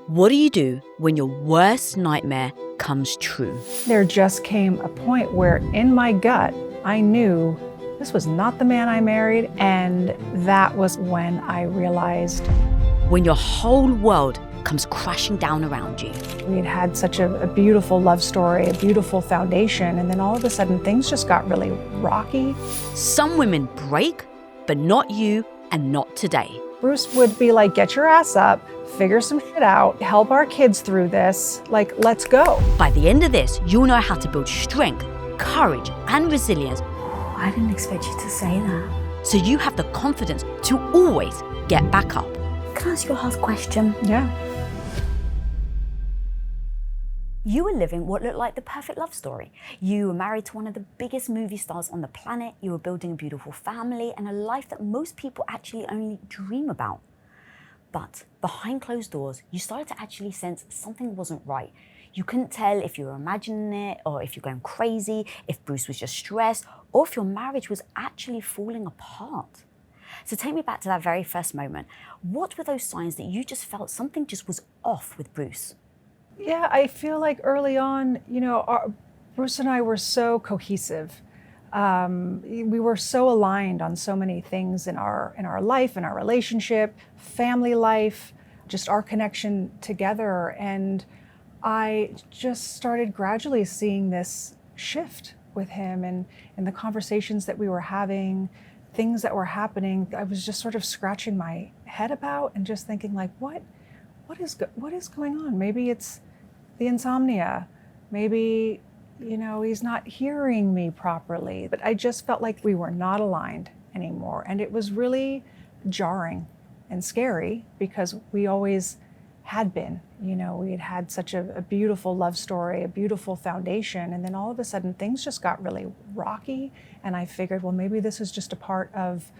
What do you do when your worst nightmare comes true? There just came a point where in my gut, I knew this was not the man I married, and that was when I realized. When your whole world comes crashing down around you. We had had such a beautiful love story, a beautiful foundation, and then all of a sudden things just got really rocky. Some women break, but not you and not today. Bruce would be like, get your ass up, figure some shit out, help our kids through this, like, let's go. By the end of this, you'll know how to build strength, courage, and resilience. I didn't expect you to say that. So you have the confidence to always get back up. Can I ask you a hard question? Yeah. You were living what looked like the perfect love story. You were married to one of the biggest movie stars on the planet. You were building a beautiful family and a life that most people actually only dream about. But behind closed doors, you started to actually sense something wasn't right. You couldn't tell if you were imagining it or if you're going crazy, if Bruce was just stressed, or if your marriage was actually falling apart. So take me back to that very first moment. What were those signs that you just felt something just was off with Bruce? Yeah, I feel like early on, Bruce and I were so cohesive. We were so aligned on so many things in our life, in our relationship, family life, just our connection together. And I just started gradually seeing this shift with him and the conversations that we were having, things that were happening. I was just sort of scratching my head about and just thinking like, what is going on? Maybe it's the insomnia. Maybe, he's not hearing me properly. But I just felt like we were not aligned anymore. And it was really jarring and scary because we always had been. We had had such a beautiful love story, a beautiful foundation. And then all of a sudden things just got really rocky. And I figured, well, maybe this is just a part of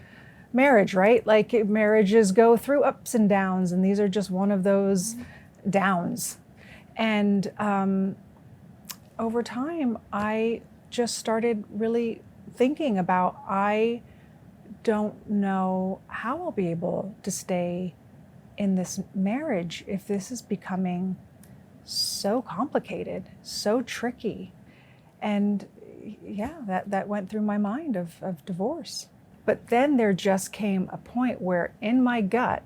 marriage, right? Like marriages go through ups and downs, and these are just one of those downs. And over time, I just started really thinking about, I don't know how I'll be able to stay in this marriage if this is becoming so complicated, so tricky. And yeah, that went through my mind of divorce. But then there just came a point where in my gut,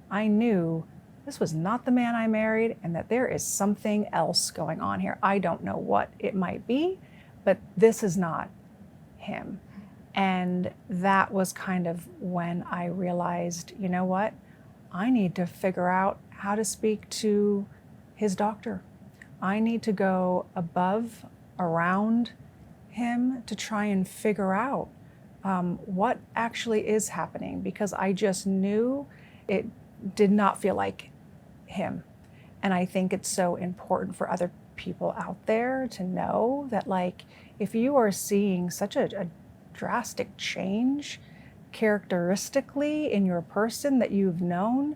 I knew this was not the man I married and that there is something else going on here. I don't know what it might be, but this is not him. And that was kind of when I realized, you know what? I need to figure out how to speak to his doctor. I need to go above, around him to try and figure out what actually is happening, because I just knew it did not feel like him. And I think it's so important for other people out there to know that, like, if you are seeing such a drastic change characteristically in your person that you've known,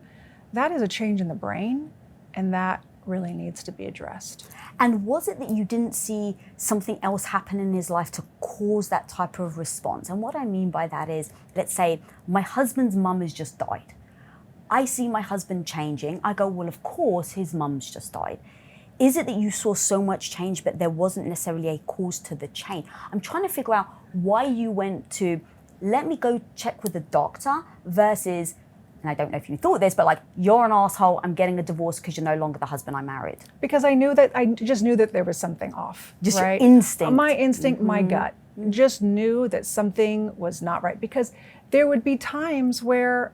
that is a change in the brain, and that really needs to be addressed. And was it that you didn't see something else happen in his life to cause that type of response? And what I mean by that is, let's say my husband's mum has just died. I see my husband changing. I go, well, of course, his mum's just died. Is it that you saw so much change, but there wasn't necessarily a cause to the change? I'm trying to figure out why you went to, let me go check with the doctor versus, and I don't know if you thought this, but like, you're an asshole, I'm getting a divorce because you're no longer the husband I married. Because I just knew that there was something off. Just right? your instinct. My instinct, my gut, just knew that something was not right, because there would be times where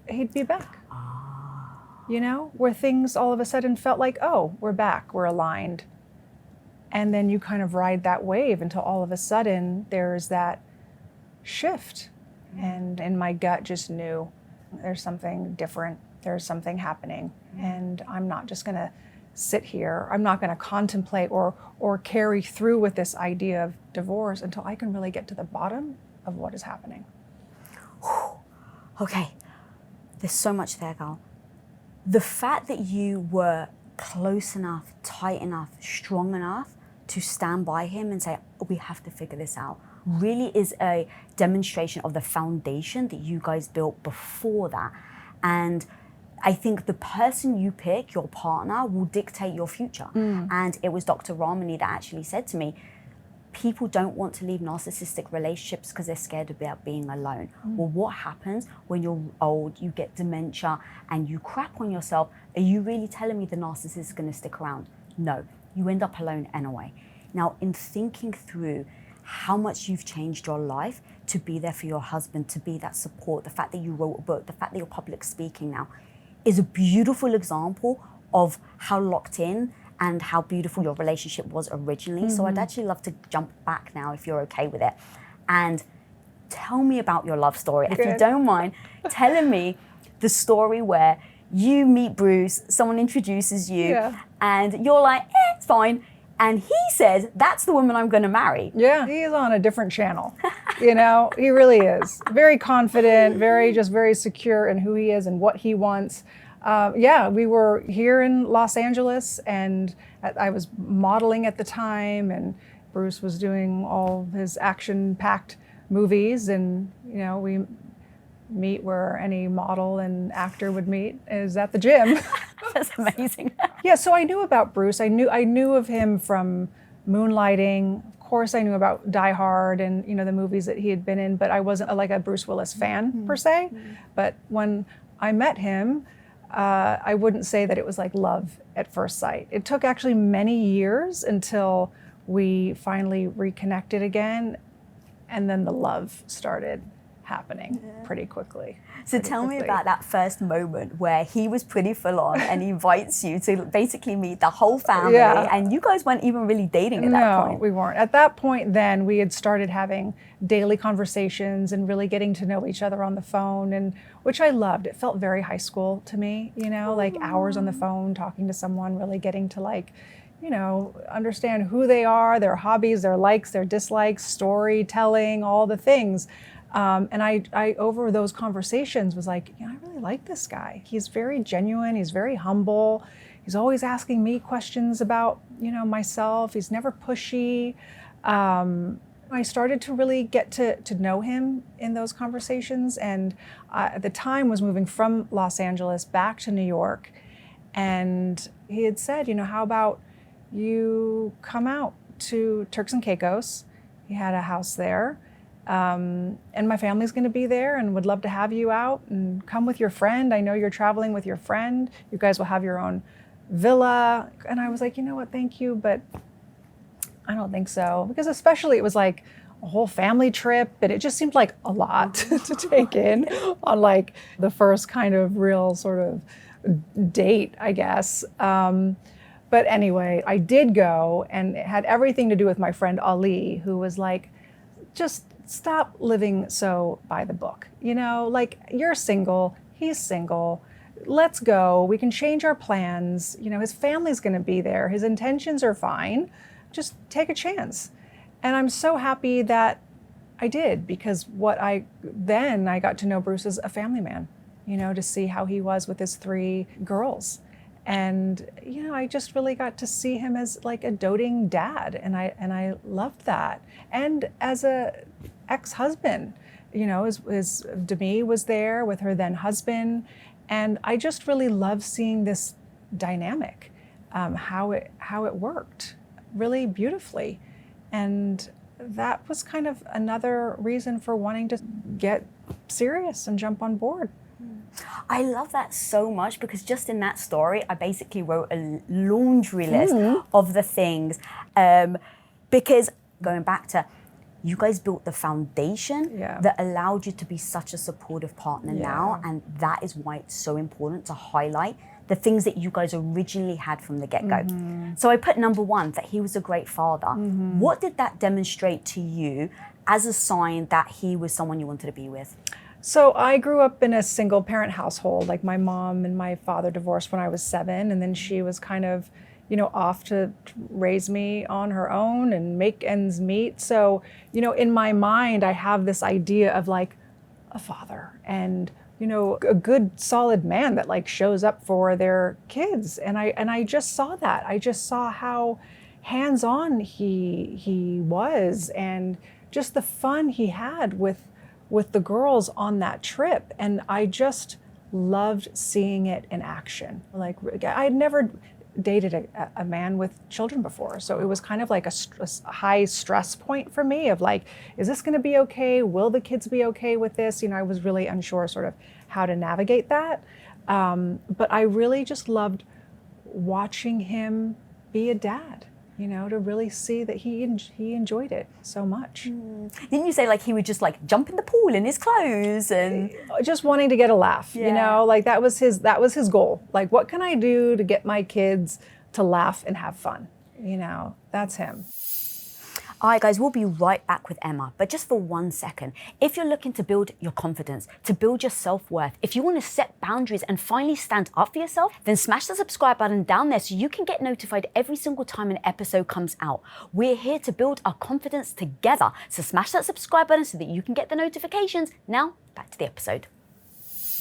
he'd be back. Where things all of a sudden felt like, oh, we're back, we're aligned. And then you kind of ride that wave until all of a sudden there's that shift. And my gut just knew there's something different, there's something happening. And I'm not just gonna sit here, I'm not gonna contemplate or carry through with this idea of divorce until I can really get to the bottom of what is happening. Okay, there's so much there, girl. The fact that you were close enough, tight enough, strong enough to stand by him and say, oh, we have to figure this out, really is a demonstration of the foundation that you guys built before that. And I think the person you pick, your partner, will dictate your future. And it was Dr. Ramani that actually said to me, people don't want to leave narcissistic relationships because they're scared about being alone. Well, what happens when you're old, you get dementia, and you crap on yourself? Are you really telling me the narcissist is going to stick around? No, you end up alone anyway. Now, in thinking through how much you've changed your life to be there for your husband, to be that support, the fact that you wrote a book, the fact that you're public speaking now, is a beautiful example of how locked in and how beautiful your relationship was originally. So I'd actually love to jump back now, if you're okay with it, and tell me about your love story. If you don't mind telling me the story where you meet Bruce, someone introduces you, and you're like, it's fine. And he says, that's the woman I'm going to marry. Yeah, he's on a different channel. You know, he really is. Very confident, very secure in who he is and what he wants. We were here in Los Angeles, and I was modeling at the time, and Bruce was doing all his action-packed movies, and, you know, we meet where any model and actor would meet, is at the gym. That's amazing. Yeah, so I knew about Bruce. I knew of him from Moonlighting. Of course, I knew about Die Hard and, you know, the movies that he had been in, but I wasn't like a Bruce Willis fan per se. But when I met him, I wouldn't say that it was like love at first sight. It took actually many years until we finally reconnected again, and then the love started happening pretty quickly. So tell me about that first moment where he was pretty full on and he invites you to basically meet the whole family, and you guys weren't even really dating at that point. No, we weren't. At that point then, we had started having daily conversations and really getting to know each other on the phone, and which I loved. It felt very high school to me, you know, like hours on the phone talking to someone, really getting to, like, you know, understand who they are, their hobbies, their likes, their dislikes, storytelling, all the things. And I, over those conversations, was like, yeah, I really like this guy. He's very genuine. He's very humble. He's always asking me questions about, you know, myself. He's never pushy. I started to really get to know him in those conversations. And at the time was moving from Los Angeles back to New York. And he had said, you know, how about you come out to Turks and Caicos? He had a house there. And my family's going to be there and would love to have you out and come with your friend. I know you're traveling with your friend. You guys will have your own villa. And I was like, you know what, thank you, but I don't think so. Because especially it was like a whole family trip, and it just seemed like a lot to take in on like the first kind of real sort of date, I guess. But anyway, I did go, and it had everything to do with my friend Ali, who was like, just stop living so by the book. You know, like, you're single, he's single. Let's go. We can change our plans. You know, his family's going to be there. His intentions are fine. Just take a chance. And I'm so happy that I did, because I got to know Bruce as a family man, you know, to see how he was with his 3 girls. And, you know, I just really got to see him as like a doting dad. And I loved that. And as a ex-husband, you know, his Demi was there with her then husband. And I just really love seeing this dynamic, how it worked really beautifully. And that was kind of another reason for wanting to get serious and jump on board. I love that so much, because just in that story, I basically wrote a laundry list of the things. Because going back to, you guys built the foundation that allowed you to be such a supportive partner now. And that is why it's so important to highlight the things that you guys originally had from the get-go. So I put number 1, that he was a great father. What did that demonstrate to you as a sign that he was someone you wanted to be with? So I grew up in a single parent household. Like, my mom and my father divorced when I was 7, and then she was kind of, you know, off to raise me on her own and make ends meet. So, you know, in my mind, I have this idea of like a father and, you know, a good solid man that like shows up for their kids. And I just saw that. I just saw how hands-on he was, and just the fun he had with the girls on that trip. And I just loved seeing it in action. Like, I had never dated a man with children before. So it was kind of like a high stress point for me of like, is this gonna be okay? Will the kids be okay with this? You know, I was really unsure sort of how to navigate that. But I really just loved watching him be a dad, you know, to really see that he enjoyed it so much. Didn't you say like he would just like jump in the pool in his clothes and just wanting to get a laugh, you know, like that was his goal. Like, what can I do to get my kids to laugh and have fun? You know, that's him. All right, guys, we'll be right back with Emma, but just for 1 second. If you're looking to build your confidence, to build your self-worth, if you want to set boundaries and finally stand up for yourself, then smash the subscribe button down there so you can get notified every single time an episode comes out. We're here to build our confidence together. So smash that subscribe button so that you can get the notifications. Now, back to the episode.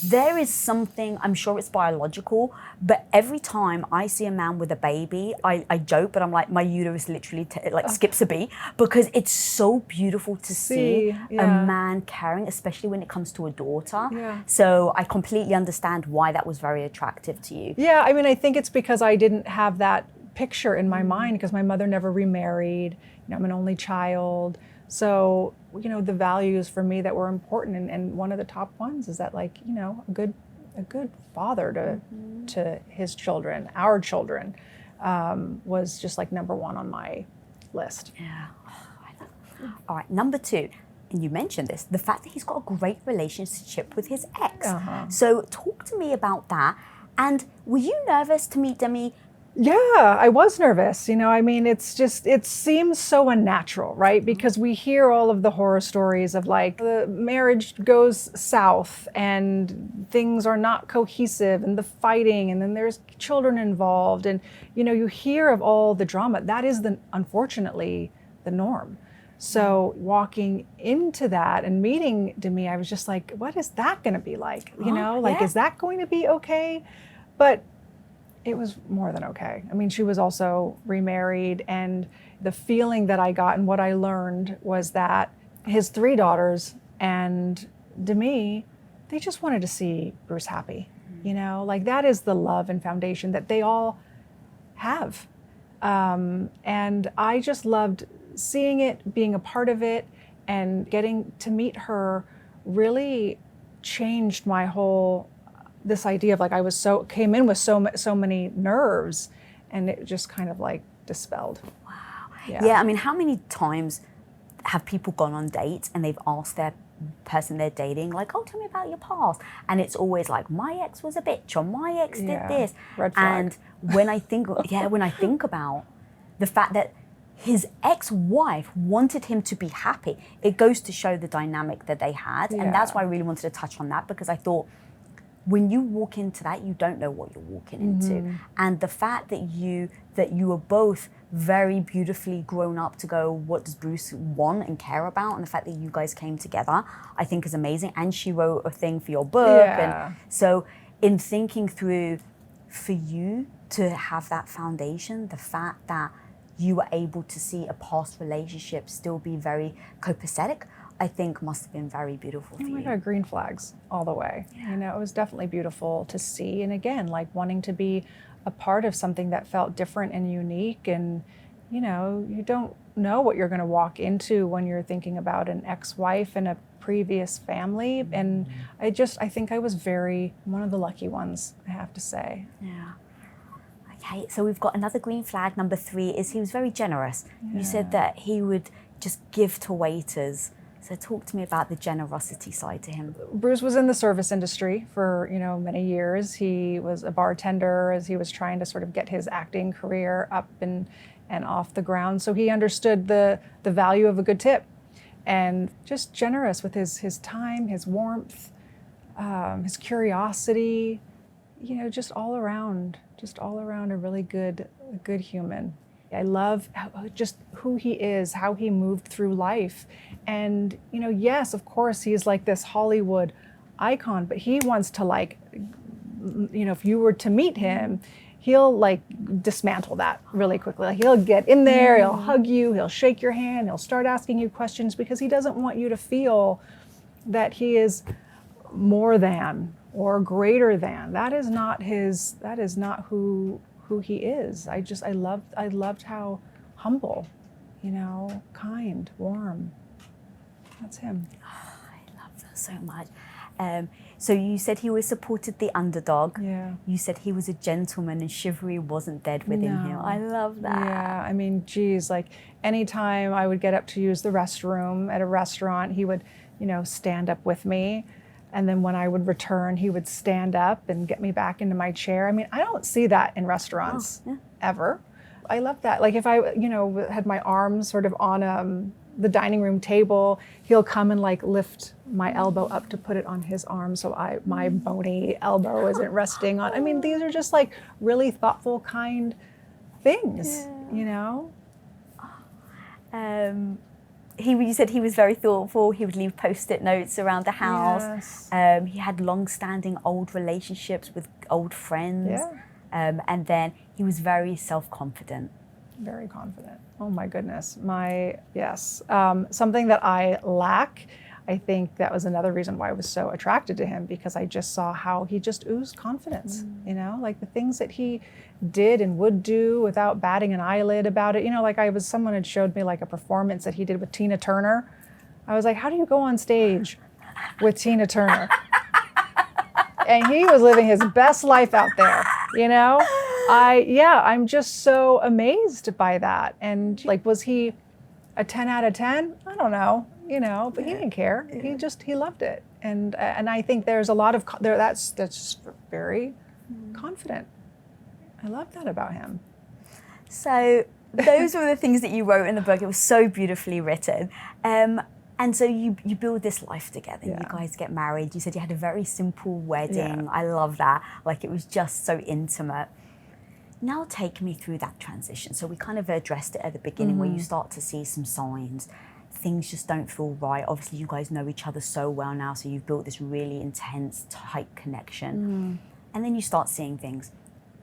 There is something, I'm sure it's biological, but every time I see a man with a baby, I joke, but I'm like, my uterus literally skips a beat, because it's so beautiful to see a man caring, especially when it comes to a daughter. So I completely understand why that was very attractive to you. Yeah, I mean, I think it's because I didn't have that picture in my mind, because my mother never remarried. You know, I'm an only child. So, you know, the values for me that were important, and one of the top ones is that, like, you know, a good father to his children, our children, was just like number one on my list. Yeah. All right, number 2, and you mentioned this, the fact that he's got a great relationship with his ex. So talk to me about that. And were you nervous to meet Demi? Yeah, I was nervous. You know, I mean, it seems so unnatural, right? Because we hear all of the horror stories of like the marriage goes south and things are not cohesive and the fighting, and then there's children involved. And, you know, you hear of all the drama. That is unfortunately the norm. So walking into that and meeting Demi, I was just like, what is that going to be like? You know, like, is that going to be okay? But it was more than okay. I mean, she was also remarried, and the feeling that I got and what I learned was that his 3 daughters and Demi, they just wanted to see Bruce happy. You know, like, that is the love and foundation that they all have. And I just loved seeing it, being a part of it, and getting to meet her really changed my whole, this idea of like, came in with so many nerves, and it just kind of like dispelled. Wow. Yeah, I mean, how many times have people gone on dates and they've asked their person they're dating, like, oh, tell me about your past, and it's always like, my ex was a bitch, or my ex did this. Red flag. And when I think about the fact that his ex-wife wanted him to be happy, it goes to show the dynamic that they had. And that's why I really wanted to touch on that, because I thought, when you walk into that, you don't know what you're walking into. And the fact that you were both very beautifully grown up to go, what does Bruce want and care about? And the fact that you guys came together, I think is amazing. And she wrote a thing for your book. And so in thinking through, for you to have that foundation, the fact that you were able to see a past relationship still be very copacetic, I think must have been very beautiful for you. Oh my God, green flags all the way. You know, it was definitely beautiful to see. And again, like, wanting to be a part of something that felt different and unique. And, you know, you don't know what you're going to walk into when you're thinking about an ex-wife and a previous family. And I think I was one of the lucky ones, I have to say. Yeah. Okay, so we've got another green flag. Number 3 is he was very generous. You said that he would just give to waiters. So talk to me about the generosity side to him. Bruce was in the service industry for, you know, many years. He was a bartender as he was trying to sort of get his acting career up and off the ground. So he understood the value of a good tip, and just generous with his time, his warmth, his curiosity, you know, just all around a really good human. I love just who he is, how he moved through life. And, you know, yes, of course, he's like this Hollywood icon, but he wants to, like, you know, if you were to meet him, he'll like dismantle that really quickly. Like, he'll get in there, he'll hug you, he'll shake your hand, he'll start asking you questions, because he doesn't want you to feel that he is more than or greater than. That is not who he is. I loved how humble, kind, warm. That's him. Oh, I love that so much. So you said he always supported the underdog. Yeah. You said he was a gentleman and chivalry wasn't dead within him. I love that. Yeah, I mean, geez, like anytime I would get up to use the restroom at a restaurant, he would, stand up with me. And then when I would return, he would stand up and get me back into my chair. I mean, I don't see that in restaurants ever. I love that. Like if I, had my arms sort of on the dining room table, he'll come and like lift my elbow up to put it on his arm so my bony elbow isn't resting on. I mean, these are just like really thoughtful, kind things, You said he was very thoughtful. He would leave Post-it notes around the house. Yes. He had long-standing old relationships with old friends. Yeah. And then he was very self-confident. Very confident. Oh my goodness. Something that I lack. I think that was another reason why I was so attracted to him, because I just saw how he just oozed confidence, like the things that he did and would do without batting an eyelid about it. Someone had showed me like a performance that he did with Tina Turner. I was like, how do you go on stage with Tina Turner? And he was living his best life out there, I'm just so amazed by that. And like, was he a 10 out of 10? I don't know, but he didn't care. He loved it. And I think there's a lot of, that's just very confident. I love that about him. So those were the things that you wrote in the book. It was so beautifully written. And so you build this life together. Yeah. You guys get married. You said you had a very simple wedding. Yeah. I love that. Like, it was just so intimate. Now take me through that transition. So we kind of addressed it at the beginning, where you start to see some signs. Things just don't feel right. Obviously, you guys know each other so well now, so you've built this really intense, tight connection. And then you start seeing things.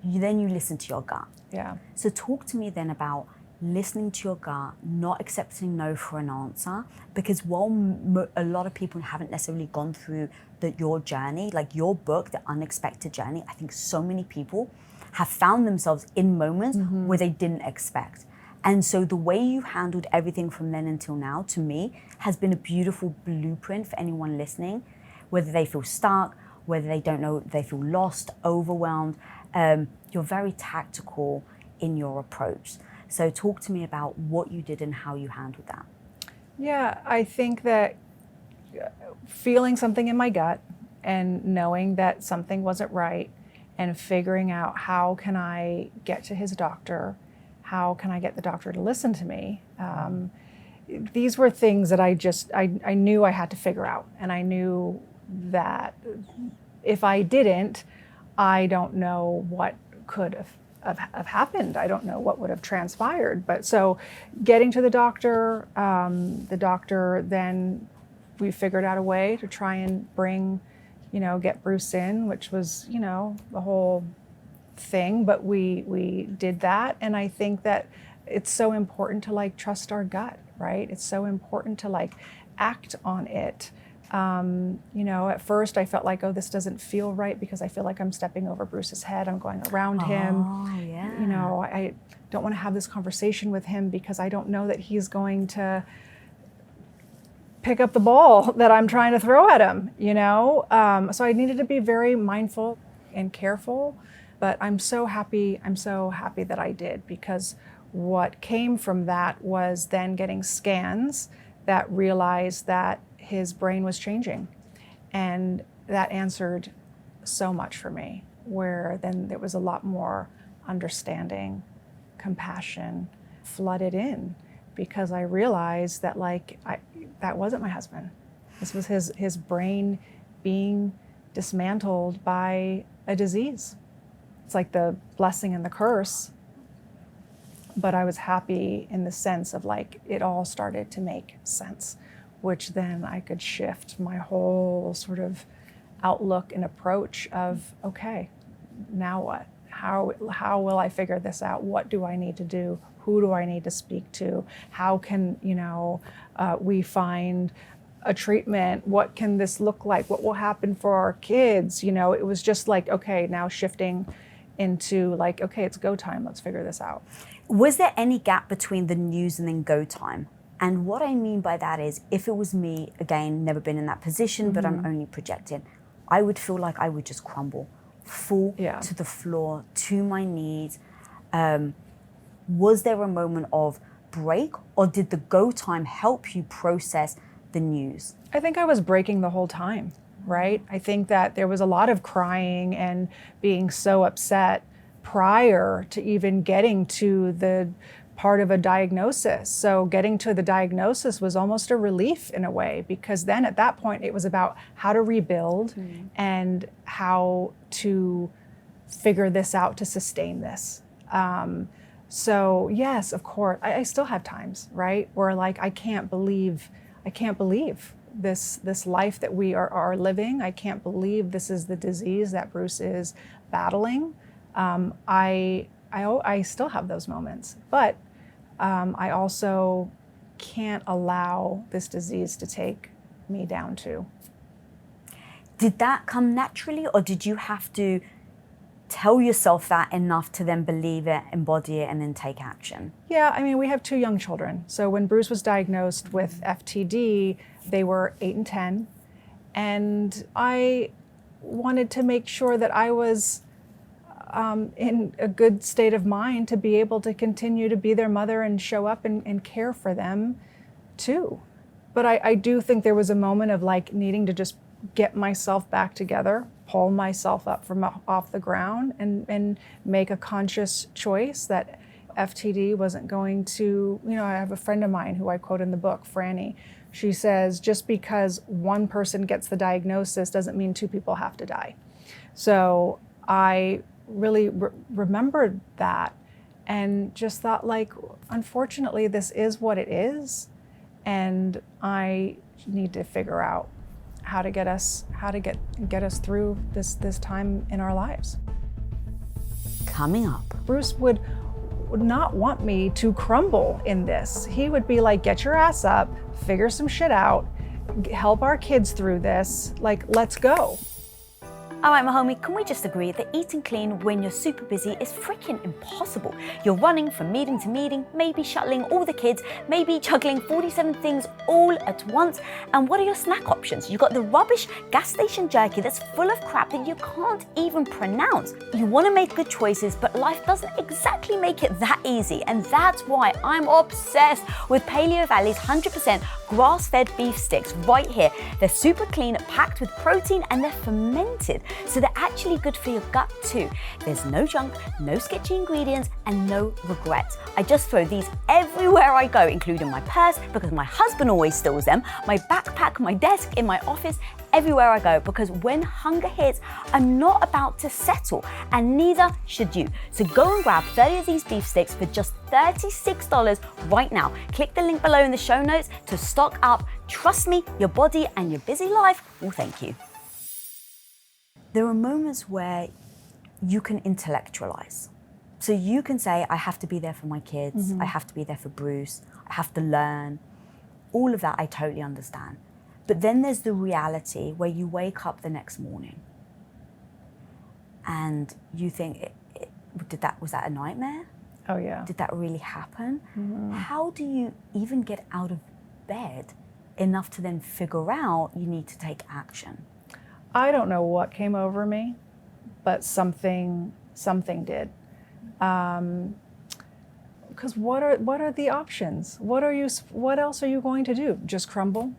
Then you listen to your gut. Yeah. So talk to me then about listening to your gut, not accepting no for an answer, because while a lot of people haven't necessarily gone through your journey, like your book, The Unexpected Journey, I think so many people have found themselves in moments where they didn't expect. And so the way you handled everything from then until now, to me, has been a beautiful blueprint for anyone listening, whether they feel stuck, whether they don't know, they feel lost, overwhelmed. You're very tactical in your approach. So talk to me about what you did and how you handled that. Yeah, I think that feeling something in my gut and knowing that something wasn't right and figuring out how can I get to his doctor, how can I get the doctor to listen to me. These were things that I knew I had to figure out, and I knew that if I didn't, I don't know what could have happened. I don't know what would have transpired. But so getting to the doctor then, we figured out a way to try and bring, get Bruce in, which was, the whole thing, but we did that. And I think that it's so important to like trust our gut, right? It's so important to like act on it. At first I felt like, oh, this doesn't feel right, because I feel like I'm stepping over Bruce's head. I'm going around him. Yeah. I don't want to have this conversation with him because I don't know that he's going to pick up the ball that I'm trying to throw at him, So I needed to be very mindful and careful, but I'm so happy that I did, because what came from that was then getting scans that realized that his brain was changing. And that answered so much for me, where then there was a lot more understanding, compassion flooded in, because I realized that that wasn't my husband. This was his brain being dismantled by a disease. It's like the blessing and the curse. But I was happy in the sense of it all started to make sense, which then I could shift my whole sort of outlook and approach of, okay, now what? How will I figure this out? What do I need to do? Who do I need to speak to? How can we find a treatment? What can this look like? What will happen for our kids? You know, it was just like, okay, now shifting into like, okay, it's go time. Let's figure this out. Was there any gap between the news and then go time? And what I mean by that is, if it was me, again, never been in that position, but I'm only projecting, I would feel like I would just crumble, fall to the floor, to my knees. Was there a moment of break, or did the go time help you process the news? I think I was breaking the whole time, right? I think that there was a lot of crying and being so upset prior to even getting to the part of a diagnosis. So getting to the diagnosis was almost a relief in a way, because then at that point it was about how to rebuild and how to figure this out to sustain this. So yes, of course, I still have times, right, where like I can't believe this life that we are living. I can't believe this is the disease that Bruce is battling. I still have those moments, but I also can't allow this disease to take me down too. Did that come naturally, or did you have to tell yourself that enough to then believe it, embody it, and then take action? Yeah, I mean, we have 2 young children. So when Bruce was diagnosed with FTD, they were 8 and 10. And I wanted to make sure that I was in a good state of mind to be able to continue to be their mother and show up and care for them too. But I do think there was a moment of like needing to just get myself back together, pull myself up from off the ground and make a conscious choice that FTD wasn't going to, you know, I have a friend of mine who I quote in the book, Franny. She says, just because one person gets the diagnosis doesn't mean 2 people have to die. So I really remembered that and just thought like, unfortunately, this is what it is. And I need to figure out how to get us through this time in our lives. Coming up, Bruce would not want me to crumble in this. He would be like, get your ass up, figure some shit out, help our kids through this, like, let's go. All right, my homie, can we just agree that eating clean when you're super busy is freaking impossible? You're running from meeting to meeting, maybe shuttling all the kids, maybe juggling 47 things all at once. And what are your snack options? You got the rubbish gas station jerky that's full of crap that you can't even pronounce. You want to make good choices, but life doesn't exactly make it that easy. And that's why I'm obsessed with Paleo Valley's 100% grass-fed beef sticks right here. They're super clean, packed with protein, and they're fermented. So they're actually good for your gut too. There's no junk, no sketchy ingredients, and no regrets. I just throw these everywhere I go, including my purse, because my husband always steals them, my backpack, my desk, in my office, everywhere I go, because when hunger hits, I'm not about to settle, and neither should you. So go and grab 30 of these beef sticks for just $36 right now. Click the link below in the show notes to stock up. Trust me, your body and your busy life will thank you. There are moments where you can intellectualize. So you can say, I have to be there for my kids, I have to be there for Bruce, I have to learn. All of that I totally understand. But then there's the reality where you wake up the next morning and you think, was that a nightmare? Oh yeah. Did that really happen? How do you even get out of bed enough to then figure out you need to take action? I don't know what came over me, but something did. Because what are the options? What else are you going to do? Just crumble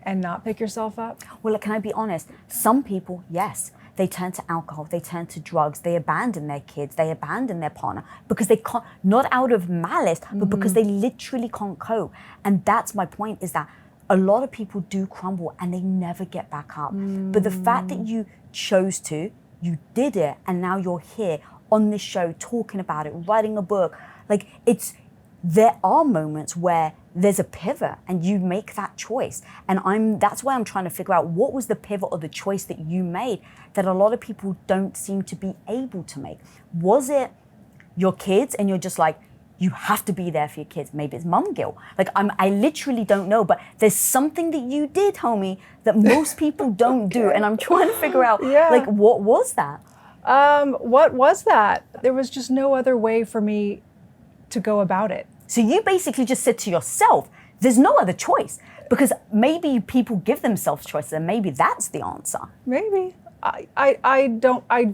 and not pick yourself up? Well, can I be honest? Some people, yes, they turn to alcohol, they turn to drugs, they abandon their kids, they abandon their partner because they can't, not out of malice, but because they literally can't cope. And that's my point, is that a lot of people do crumble and they never get back up. But the fact that you chose to, you did it, and now you're here on this show talking about it, writing a book, like there are moments where there's a pivot and you make that choice. And that's why I'm trying to figure out what was the pivot or the choice that you made that a lot of people don't seem to be able to make. Was it your kids and you're just like, you have to be there for your kids. Maybe it's mum guilt. Like I literally don't know, but there's something that you did, homie, that most people don't do. And I'm trying to figure out, like, what was that? What was that? There was just no other way for me to go about it. So you basically just said to yourself, there's no other choice, because maybe people give themselves choices and maybe that's the answer. Maybe. I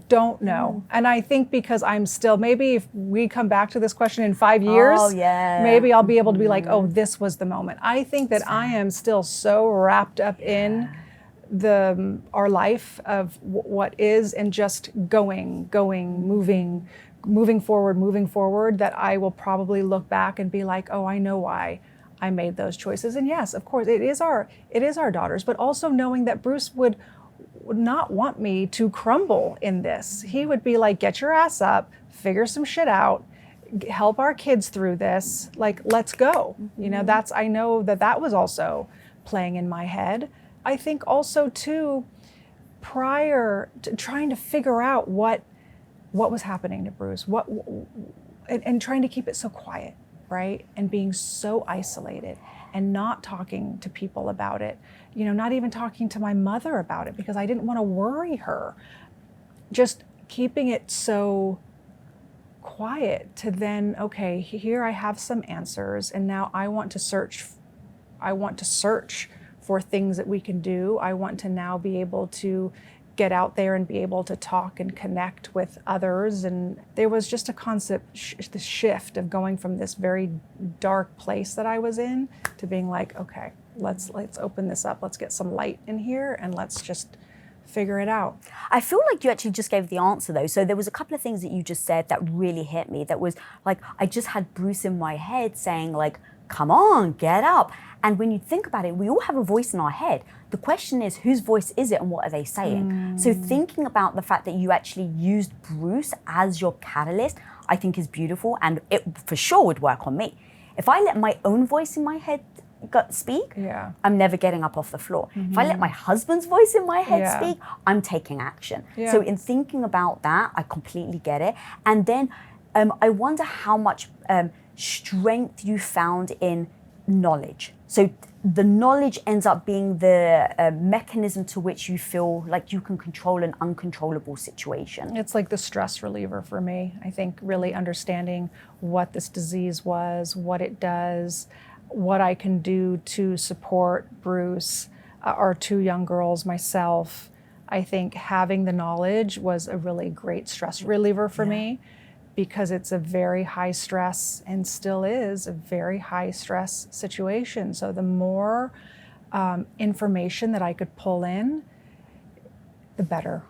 don't know. And I think because I'm still, maybe if we come back to this question in 5 years, maybe I'll be able to be like, oh, this was the moment. I think that I am still so wrapped up in our life of what is, and just going, moving forward, that I will probably look back and be like, oh, I know why I made those choices. And yes, of course, it is our daughters, but also knowing that Bruce would not want me to crumble in this. He would be like, get your ass up, figure some shit out, help our kids through this, like, let's go. You know, I know that was also playing in my head. I think also too, prior to trying to figure out what was happening to Bruce, and trying to keep it so quiet, right? And being so isolated and not talking to people about it, you know, not even talking to my mother about it because I didn't want to worry her. Just keeping it so quiet to then, okay, here I have some answers, and now I want to search for things that we can do. I want to now be able to get out there and be able to talk and connect with others. And there was just a concept, the shift of going from this very dark place that I was in to being like, okay, let's open this up. Let's get some light in here and let's just figure it out. I feel like you actually just gave the answer though. So there was a couple of things that you just said that really hit me. That was like, I just had Bruce in my head saying like, come on, get up. And when you think about it, we all have a voice in our head. The question is, whose voice is it and what are they saying? So thinking about the fact that you actually used Bruce as your catalyst, I think is beautiful, and it for sure would work on me. If I let my own voice in my head speak, I'm never getting up off the floor. If I let my husband's voice in my head speak, I'm taking action. So in thinking about that, I completely get it. And then I wonder how much strength you found in knowledge. So the knowledge ends up being the mechanism to which you feel like you can control an uncontrollable situation. It's like the stress reliever for me. I think really understanding what this disease was, what it does, what I can do to support Bruce, our two young girls, myself. I think having the knowledge was a really great stress reliever for me, because it's a very high stress, and still is a very high stress situation. So the more information that I could pull in, the better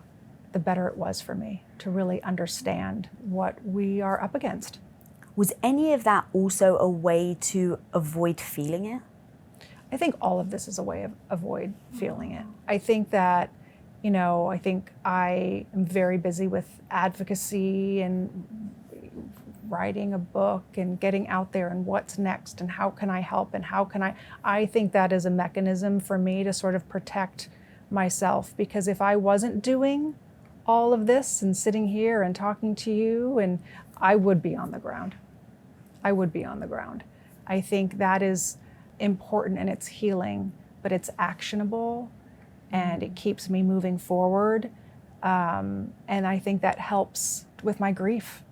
it was for me to really understand what we are up against. Was any of that also a way to avoid feeling it? I think all of this is a way of avoid feeling it. I think that, you know, I think I am very busy with advocacy and writing a book and getting out there and what's next and how can I help and how can I think that is a mechanism for me to sort of protect myself, because if I wasn't doing all of this and sitting here and talking to you, and I would be on the ground. I think that is important, and it's healing, but it's actionable and it keeps me moving forward. And I think that helps with my grief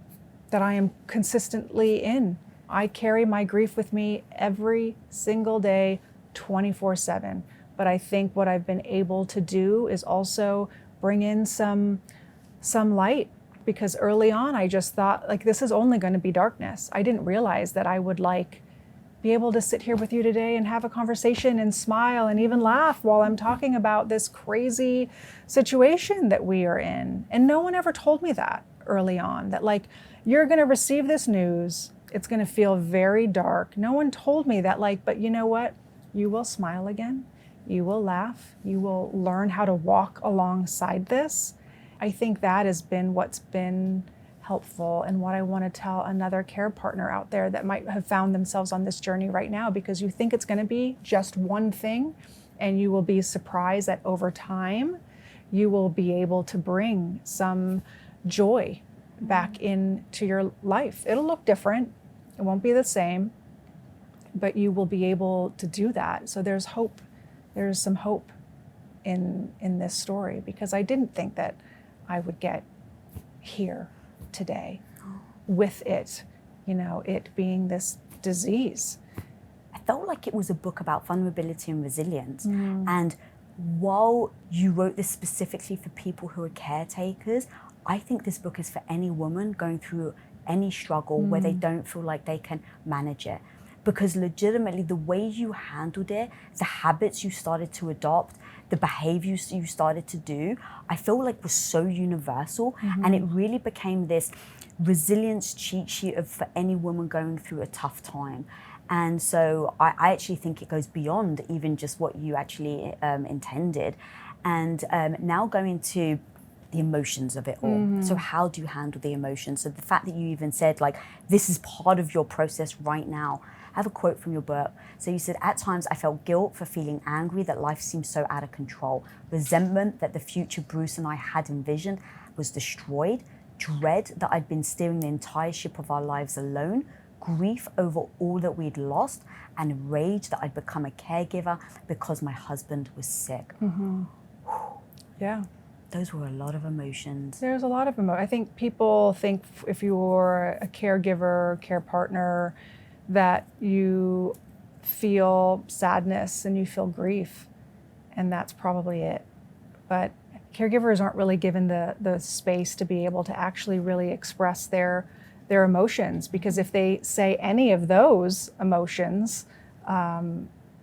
that I am consistently in. I carry my grief with me every single day, 24/7. But I think what I've been able to do is also bring in some light, because early on I just thought like this is only going to be darkness. I didn't realize that I would be able to sit here with you today and have a conversation and smile and even laugh while I'm talking about this crazy situation that we are in. And no one ever told me that early on, that like, you're going to receive this news, it's going to feel very dark. No one told me that, like, but you know what? You will smile again. You will laugh. You will learn how to walk alongside this. I think that has been what's been helpful, and what I want to tell another care partner out there that might have found themselves on this journey right now, because you think it's going to be just one thing, and you will be surprised that over time you will be able to bring some joy back into your life. It'll look different. It won't be the same, but you will be able to do that. So there's hope. There's some hope in this story, because I didn't think that I would get here today with it, it being this disease. I felt like it was a book about vulnerability and resilience. And while you wrote this specifically for people who are caretakers, I think this book is for any woman going through any struggle where they don't feel like they can manage it. Because legitimately, the way you handled it, the habits you started to adopt, the behaviors you started to do, I feel like was so universal. And it really became this resilience cheat sheet for any woman going through a tough time. And so I actually think it goes beyond even just what you actually intended. And now going to the emotions of it all. So how do you handle the emotions? So the fact that you even said, like, this is part of your process right now. I have a quote from your book. So you said, at times I felt guilt for feeling angry that life seemed so out of control, resentment that the future Bruce and I had envisioned was destroyed, dread that I'd been steering the entire ship of our lives alone, grief over all that we'd lost, and rage that I'd become a caregiver because my husband was sick. Yeah. Those were a lot of emotions. There's a lot of emotion. I think people think if you're a caregiver, care partner, that you feel sadness and you feel grief, and that's probably it. But caregivers aren't really given the space to be able to actually really express their emotions, because if they say any of those emotions,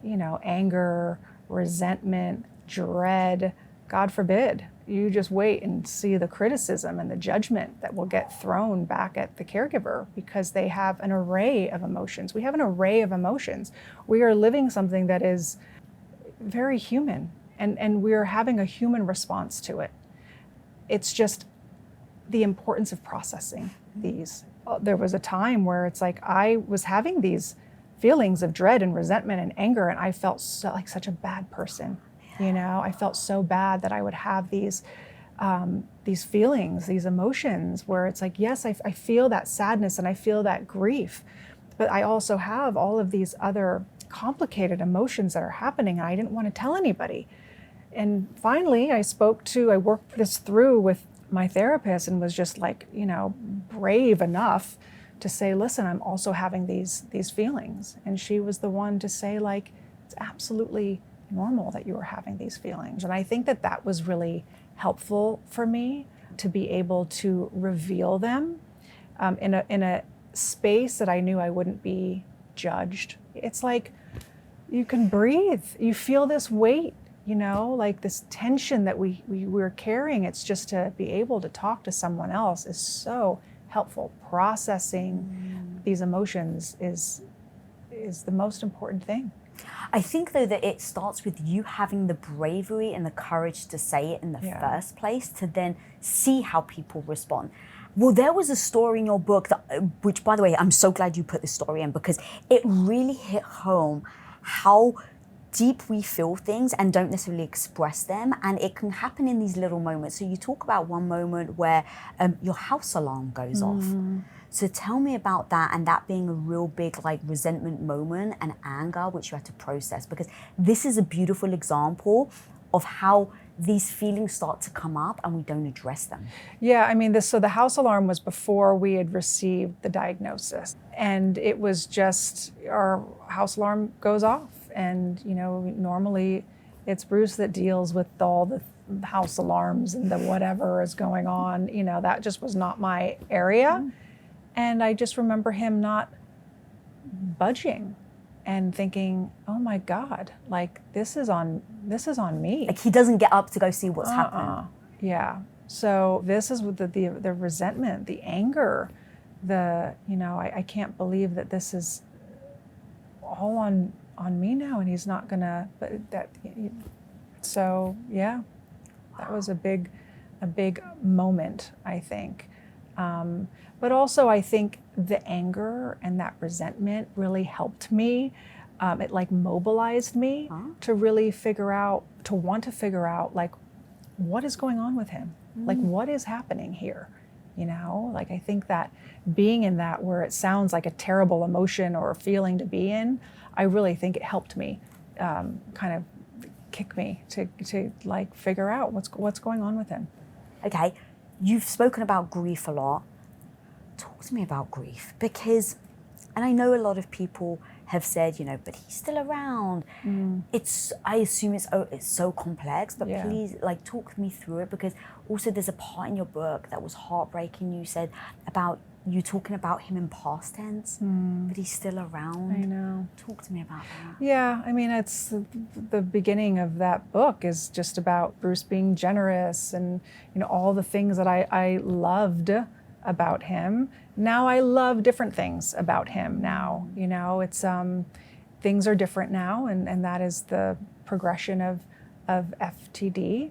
anger, resentment, dread, God forbid, you just wait and see the criticism and the judgment that will get thrown back at the caregiver, because they have an array of emotions. We have an array of emotions. We are living something that is very human, and we're having a human response to it. It's just the importance of processing these. There was a time where it's like I was having these feelings of dread and resentment and anger, and I felt like such a bad person. I felt so bad that I would have these feelings, these emotions, where it's like, yes, I feel that sadness and I feel that grief, but I also have all of these other complicated emotions that are happening, and I didn't want to tell anybody. And finally, I worked this through with my therapist, and was just like, brave enough to say, listen, I'm also having these feelings. And she was the one to say, like, it's absolutely normal that you were having these feelings. And I think that was really helpful for me to be able to reveal them in a space that I knew I wouldn't be judged. It's like you can breathe. You feel this weight, like this tension that we're carrying. It's just to be able to talk to someone else is so helpful. Processing these emotions is the most important thing. I think, though, that it starts with you having the bravery and the courage to say it in the first place, to then see how people respond. Well, there was a story in your book, which, by the way, I'm so glad you put this story in, because it really hit home how deep we feel things and don't necessarily express them, and it can happen in these little moments. So you talk about one moment where your house alarm goes off. So tell me about that, and that being a real big resentment moment and anger which you had to process, because this is a beautiful example of how these feelings start to come up and we don't address them. Yeah, I mean, so the house alarm was before we had received the diagnosis, and it was just our house alarm goes off, and normally it's Bruce that deals with all the house alarms and the whatever is going on. That just was not my area. And I just remember him not budging and thinking, oh my God, this is on me. Like he doesn't get up to go see what's happening. Yeah. So this is with the resentment, the anger, I can't believe that this is all on me now, and he's not gonna, so yeah, that was a big moment, I think. But also I think the anger and that resentment really helped me. It mobilized me to really want to figure out what is going on with him? What is happening here? you know? Like, I think that being in that where it sounds like a terrible emotion or a feeling to be in, I really think it helped me kind of kick me to like figure out what's going on with him. Okay, you've spoken about grief a lot. Talk to me about grief, because, and I know a lot of people have said, you know, but he's still around. I assume it's so complex, but please, like, talk me through it, because also there's a part in your book that was heartbreaking. You said about you talking about him in past tense, but he's still around. I know. Talk to me about that. Yeah, I mean, it's the beginning of that book is just about Bruce being generous and, you know, all the things that I loved about him. Now I love different things about him now, you know, it's things are different now, and that is the progression of FTD.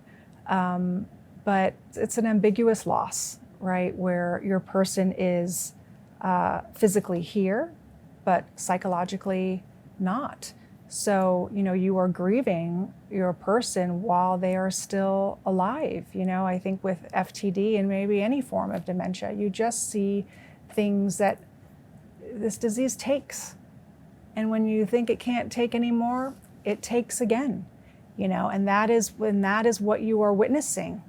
But it's an ambiguous loss, right? Where your person is physically here, but psychologically not. So, you know, you are grieving your person while they are still alive. You know, I think with FTD and maybe any form of dementia, you just see things that this disease takes. And when you think it can't take anymore, it takes again, you know, and that is what you are witnessing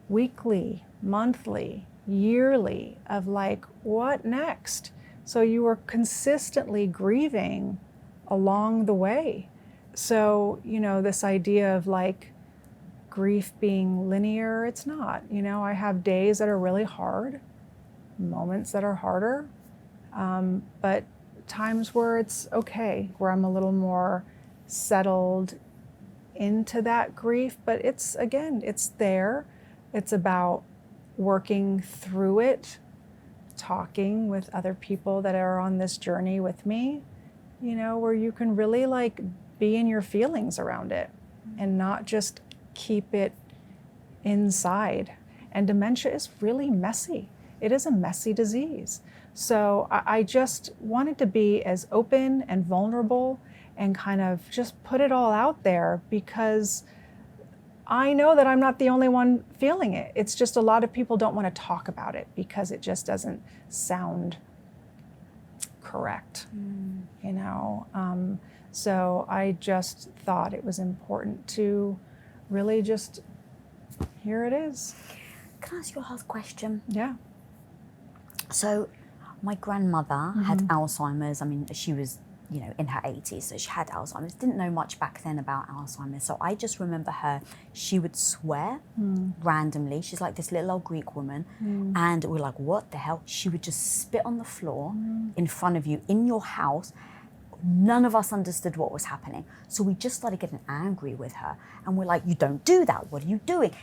weekly, monthly, yearly, of like, what next? So you are consistently grieving along the way. So, you know, this idea of like grief being linear, it's not. You know, I have days that are really hard, moments that are harder, but times where it's okay, where I'm a little more settled into that grief. But it's, again, it's there. It's about working through it, talking with other people that are on this journey with me, you know, where you can really like be in your feelings around it and not just keep it inside. And dementia is really messy. It is a messy disease. So I just wanted to be as open and vulnerable and kind of just put it all out there, because I know that I'm not the only one feeling it. It's just a lot of people don't want to talk about it because it just doesn't sound correct, you know? So I just thought it was important to really just, here it is. Can I ask you a hard question? Yeah. So my grandmother had Alzheimer's. I mean, she was, you know, in her 80s, so she had Alzheimer's. Didn't know much back then about Alzheimer's. So I just remember her, she would swear randomly. She's like this little old Greek woman. And we're like, what the hell? She would just spit on the floor in front of you in your house. None of us understood what was happening. So we just started getting angry with her. And we're like, you don't do that. What are you doing?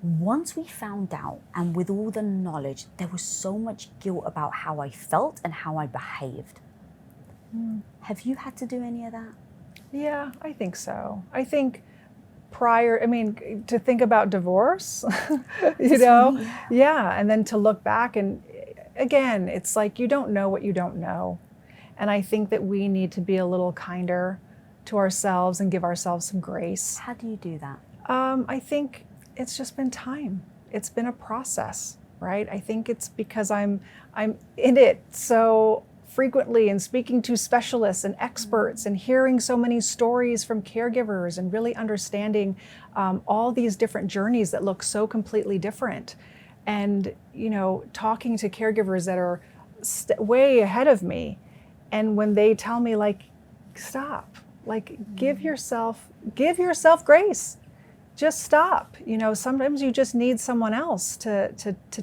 Once we found out, and with all the knowledge, there was so much guilt about how I felt and how I behaved. Have you had to do any of that? Yeah, I think so. I think prior, I mean, to think about divorce, you know, yeah, and then to look back, and again, it's like you don't know what you don't know. And I think that we need to be a little kinder to ourselves and give ourselves some grace. How do you do that? I think it's just been time. It's been a process, right? I think it's because I'm in it so frequently and speaking to specialists and experts and hearing so many stories from caregivers and really understanding all these different journeys that look so completely different. And, you know, talking to caregivers that are way ahead of me. And when they tell me, like, stop, like, give yourself grace. Just stop. You know, sometimes you just need someone else to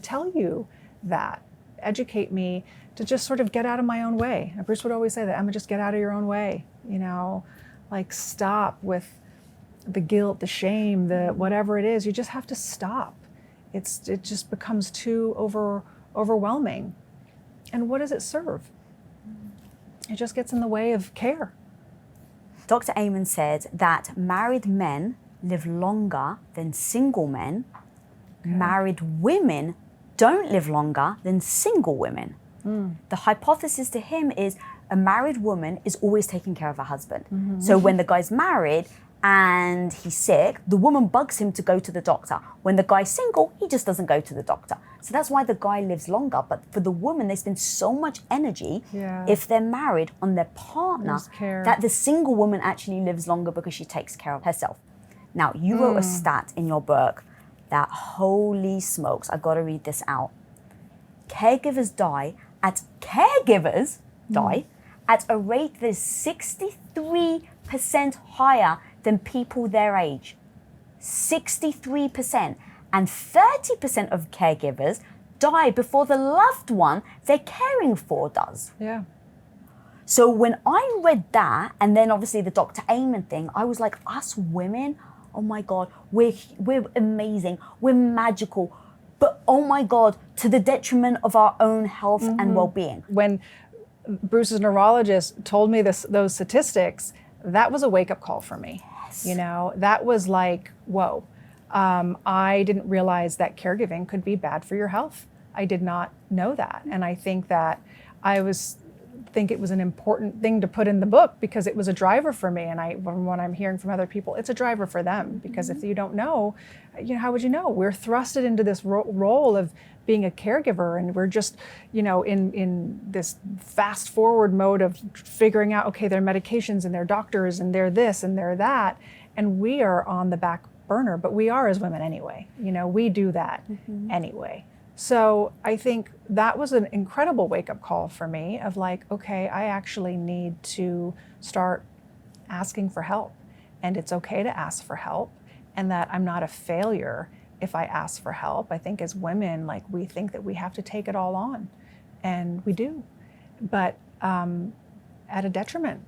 tell you that, educate me, to just sort of get out of my own way. And Bruce would always say that, Emma, just get out of your own way. You know, like, stop with the guilt, the shame, the whatever it is. You just have to stop. It just becomes too overwhelming. And what does it serve? It just gets in the way of care. Dr. Amen said that married men live longer than single men. Okay. Married women don't live longer than single women. The hypothesis to him is a married woman is always taking care of her husband. So when the guy's married and he's sick, the woman bugs him to go to the doctor. When the guy's single, he just doesn't go to the doctor. So that's why the guy lives longer. But for the woman, they spend so much energy if they're married on their partner that the single woman actually lives longer because she takes care of herself. Now, you wrote a stat in your book that, holy smokes, I've got to read this out. Caregivers die at a rate that is 63% higher than people their age. 63%. And 30% of caregivers die before the loved one they're caring for does. Yeah. So when I read that, and then obviously the Dr. Amen thing, I was like, us women, oh my God, we're amazing, we're magical, but oh my God, to the detriment of our own health and well-being. When Bruce's neurologist told me those statistics, that was a wake-up call for me. Yes. You know, that was like, whoa. I didn't realize that caregiving could be bad for your health. I did not know that. And I think that think it was an important thing to put in the book because it was a driver for me. And when I'm hearing from other people, it's a driver for them because if you don't know, how would you know? We're thrusted into this role of being a caregiver, and we're just, in this fast forward mode of figuring out, okay, their medications and their doctors and they're this and they're that. And we are on the back burner, but we are as women anyway. We do that anyway. So I think that was an incredible wake-up call for me of like, okay, I actually need to start asking for help. And it's okay to ask for help, and that I'm not a failure if I ask for help. I think as women, like, we think that we have to take it all on, and we do, but at a detriment.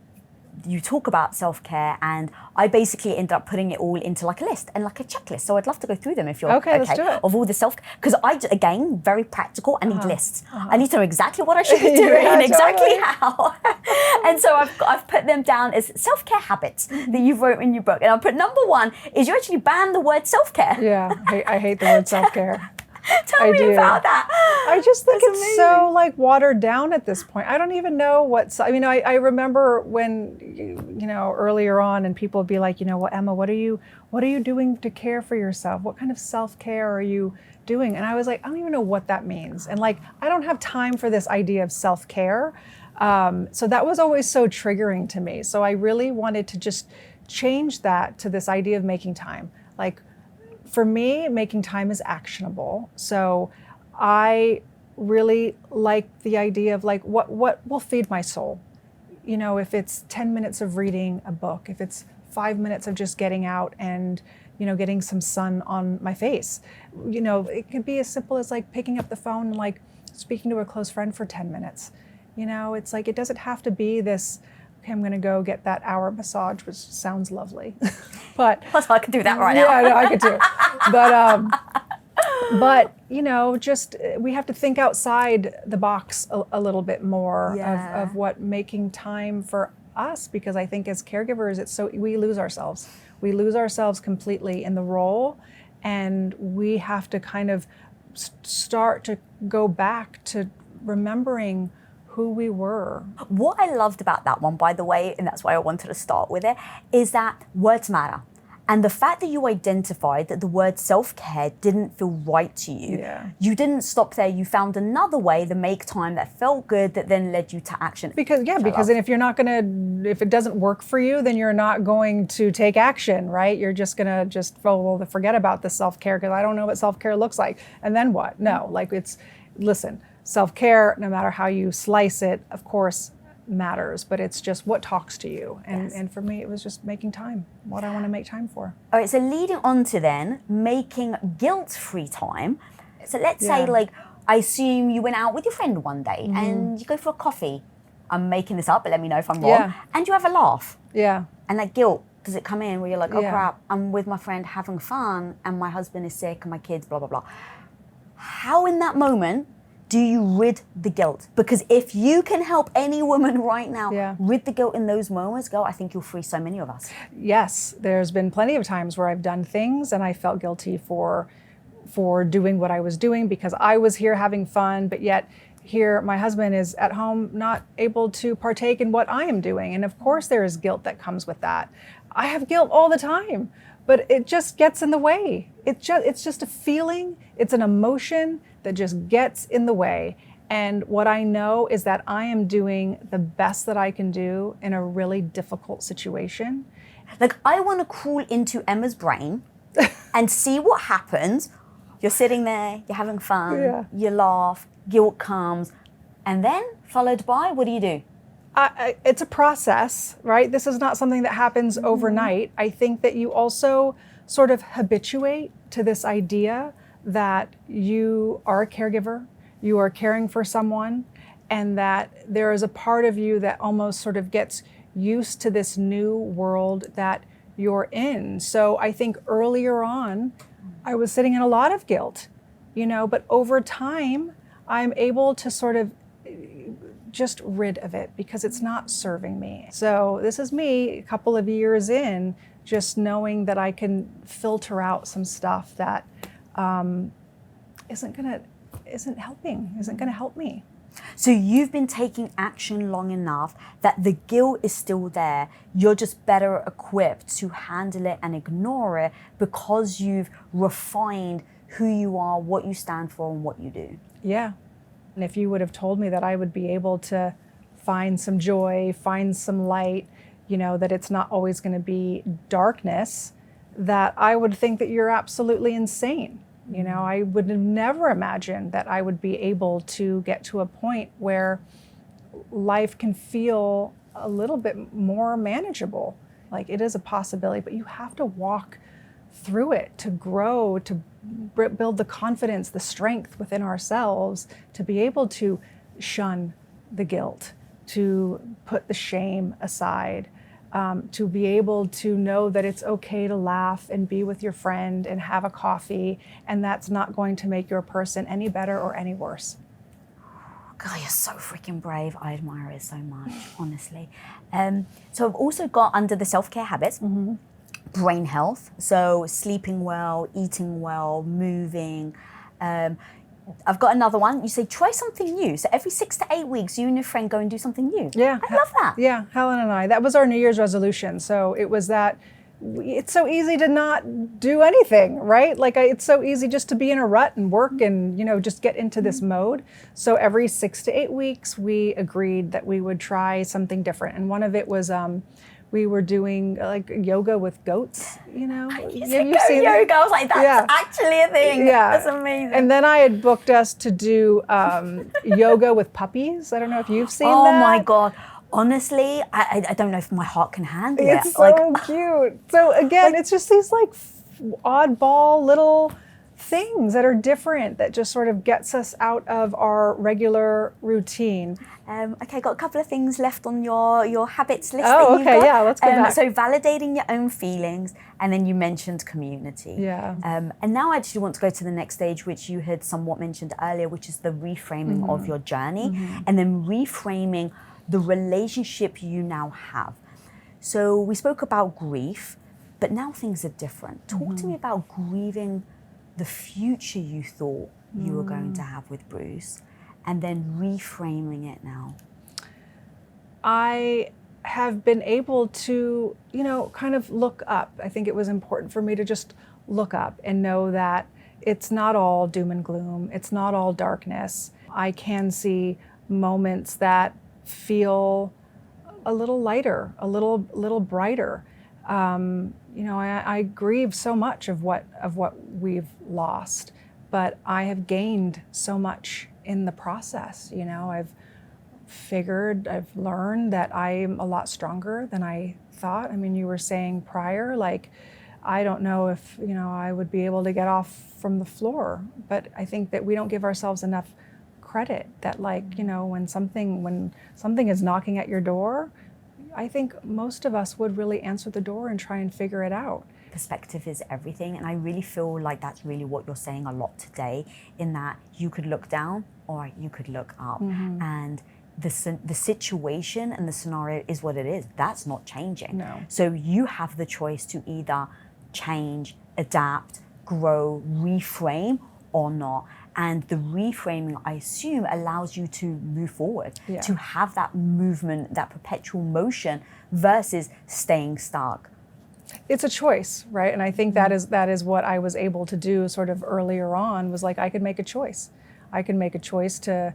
You talk about self-care, and I basically end up putting it all into like a list and like a checklist. So I'd love to go through them if you're okay. Let's do it. Of all the because again, very practical. I need lists. I need to know exactly what I should be doing and exactly how. And so I've put them down as self-care habits that you've wrote in your book. And I'll put number 1 is you actually ban the word self-care. Yeah, I hate the word self-care. Tell me about that. I just think That's it's amazing. so like watered down at this point. I don't even know I remember when, earlier on, and people would be like, well, Emma, what are you doing to care for yourself? What kind of self-care are you doing? And I was like, I don't even know what that means. And like, I don't have time for this idea of self-care. So that was always so triggering to me. So I really wanted to just change that to this idea of making time. Like, for me, making time is actionable. So I really like the idea of like, what will feed my soul? If it's 10 minutes of reading a book, if it's 5 minutes of just getting out and, getting some sun on my face. It could be as simple as like picking up the phone and like speaking to a close friend for 10 minutes. It's like, it doesn't have to be this, okay, I'm going to go get that hour massage, which sounds lovely. But I could do that right now. Yeah, no, I could too. But just we have to think outside the box a little bit more of what making time for us, because I think as caregivers, we lose ourselves. We lose ourselves completely in the role, and we have to kind of start to go back to remembering who we were. What I loved about that one, by the way, and that's why I wanted to start with it, is that words matter. And the fact that you identified that the word self-care didn't feel right to you, you didn't stop there. You found another way to make time that felt good, that then led you to action. Because then if if it doesn't work for you, then you're not going to take action, right? You're just gonna forget about the self-care because I don't know what self-care looks like. And then what? No, listen, self-care, no matter how you slice it, of course, matters, but it's just what talks to you. And for me, it was just making time, what I want to make time for. All right, so leading on to then making guilt-free time. So let's say, I assume you went out with your friend one day and you go for a coffee. I'm making this up, but let me know if I'm wrong. And you have a laugh. Yeah. And that guilt, does it come in where you're like, oh crap, I'm with my friend having fun and my husband is sick and my kids, blah, blah, blah. How in that moment do you rid the guilt? Because if you can help any woman right now rid the guilt in those moments, girl, I think you'll free so many of us. Yes, there's been plenty of times where I've done things and I felt guilty for doing what I was doing because I was here having fun, but yet here my husband is at home not able to partake in what I am doing. And of course there is guilt that comes with that. I have guilt all the time, but it just gets in the way. It's just a feeling, it's an emotion that just gets in the way. And what I know is that I am doing the best that I can do in a really difficult situation. Like, I want to crawl into Emma's brain and see what happens. You're sitting there, you're having fun, you laugh, guilt comes, and then followed by, what do? It's a process, right? This is not something that happens overnight. I think that you also sort of habituate to this idea that you are a caregiver, you are caring for someone, and that there is a part of you that almost sort of gets used to this new world that you're in. So I think earlier on, I was sitting in a lot of guilt, but over time, I'm able to sort of just rid of it because it's not serving me. So this is me a couple of years in, just knowing that I can filter out some stuff that isn't gonna help me. So you've been taking action long enough that the guilt is still there. You're just better equipped to handle it and ignore it because you've refined who you are, what you stand for, and what you do. Yeah. And if you would have told me that I would be able to find some joy, find some light, that it's not always going to be darkness, that I would think that you're absolutely insane. I would have never imagined that I would be able to get to a point where life can feel a little bit more manageable. Like, it is a possibility, but you have to walk through it to grow, to build the confidence, the strength within ourselves to be able to shun the guilt, to put the shame aside, to be able to know that it's okay to laugh and be with your friend and have a coffee, and that's not going to make your person any better or any worse. God, you're so freaking brave. I admire it so much, honestly. So I've also got under the self-care habits, brain health. So sleeping well, eating well, moving. I've got another one. You say, try something new. So every 6 to 8 weeks, you and your friend go and do something new. Yeah. I love that. Yeah, Helen and I. That was our New Year's resolution. So it was that it's so easy to not do anything, right? Like, it's so easy just to be in a rut and work and, just get into this mode. So every 6 to 8 weeks, we agreed that we would try something different. And one of it was, we were doing like yoga with goats, You You've seen yoga. I was like, that's actually a thing. Yeah. That's amazing. And then I had booked us to do yoga with puppies. I don't know if you've seen that. Oh my God. Honestly, I don't know if my heart can handle it. It's so cute. So again, it's just these like oddball little things that are different that just sort of gets us out of our regular routine. Okay, got a couple of things left on your habits list. Oh, that you've okay, got. yeah, let's go back. So validating your own feelings, and then you mentioned community. Yeah. And now I actually want to go to the next stage, which you had somewhat mentioned earlier, which is the reframing of your journey, and then reframing the relationship you now have. So we spoke about grief, but now things are different. Talk to me about grieving the future you thought you were going to have with Bruce, and then reframing it now. I have been able to, kind of look up. I think it was important for me to just look up and know that it's not all doom and gloom. It's not all darkness. I can see moments that feel a little lighter, a little brighter. I grieve so much of what we've lost, but I have gained so much in the process. I've learned that I'm a lot stronger than I thought. I mean, you were saying prior, like, I don't know if, I would be able to get off from the floor, but I think that we don't give ourselves enough credit that, like, when something is knocking at your door, I think most of us would really answer the door and try and figure it out. Perspective is everything, and I really feel like that's really what you're saying a lot today, in that you could look down or you could look up, and the situation and the scenario is what it is. That's not changing. No. So you have the choice to either change, adapt, grow, reframe, or not. And the reframing, I assume, allows you to move forward, to have that movement, that perpetual motion, versus staying stuck. it's a choice, right? And I think that is what I was able to do sort of earlier on, was like, I could make a choice. I can make a choice to,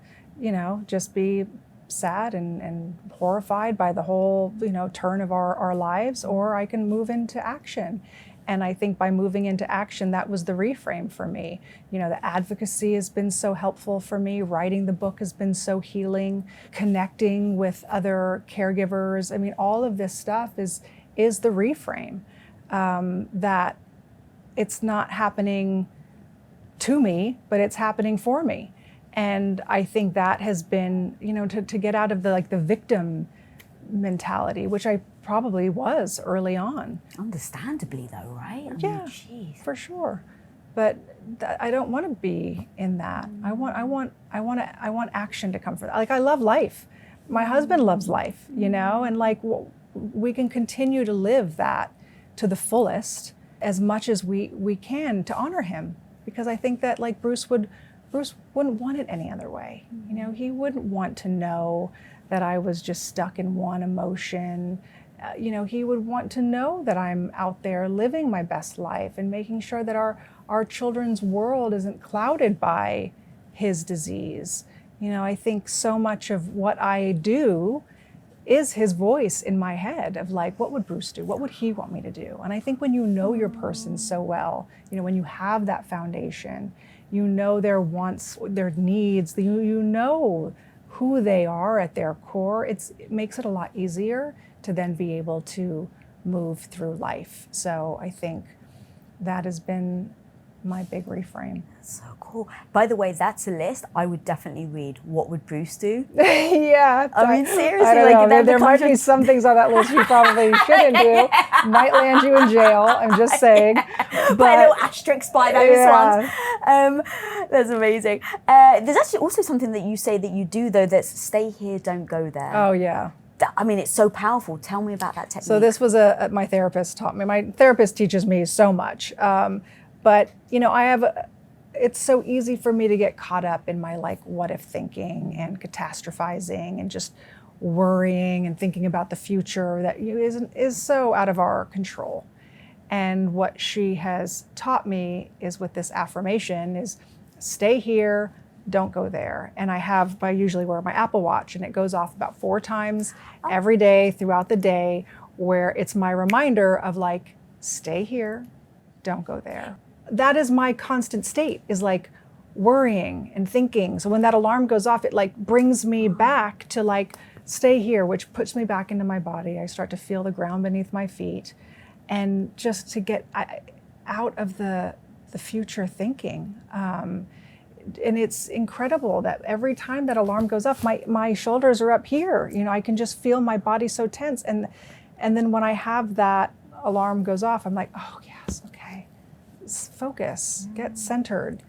just be sad and horrified by the whole, turn of our lives, or I can move into action. And I think by moving into action, that was the reframe for me. The advocacy has been so helpful for me. Writing the book has been so healing. Connecting with other caregivers. I mean, all of this stuff is the reframe. That it's not happening to me, but it's happening for me. And I think that has been, to get out of the victim mentality, which I probably was early on. Understandably though, right? Yeah, for sure. But I don't want to be in that. I want action to come from that. Like, I love life. My husband loves life, and we can continue to live that to the fullest as much as we can to honor him. Because I think that Bruce wouldn't want it any other way. He wouldn't want to know that I was just stuck in one emotion. He would want to know that I'm out there living my best life and making sure that our children's world isn't clouded by his disease. I think so much of what I do is his voice in my head of what would Bruce do? What would he want me to do? And I think when you know your person so well, when you have that foundation, their wants, their needs, you know who they are at their core, it makes it a lot easier to then be able to move through life. So I think that has been my big reframe. So cool. By the way, that's a list I would definitely read. What would Bruce do? Yeah. I mean, seriously. I don't know. There might be some things on that list you probably shouldn't do. Might land you in jail, I'm just saying. But a little asterisk by those ones. That's amazing. There's actually also something that you say that you do, though, that's stay here, don't go there. Oh, yeah. I mean, it's so powerful. Tell me about that technique. So this was my therapist taught me. My therapist teaches me so much. But, it's so easy for me to get caught up in my what if thinking and catastrophizing and just worrying and thinking about the future that is so out of our control. And what she has taught me is with this affirmation is stay here, don't go there. And I usually wear my Apple Watch, and it goes off about 4 times every day throughout the day, where it's my reminder of stay here, don't go there. That is my constant state, is worrying and thinking. So when that alarm goes off, it brings me back to stay here, which puts me back into my body. I start to feel the ground beneath my feet, and just to get out of the future thinking. And it's incredible that every time that alarm goes off, my shoulders are up here. I can just feel my body so tense. And then when I have that alarm goes off, I'm like, oh yes, okay. Focus, get centered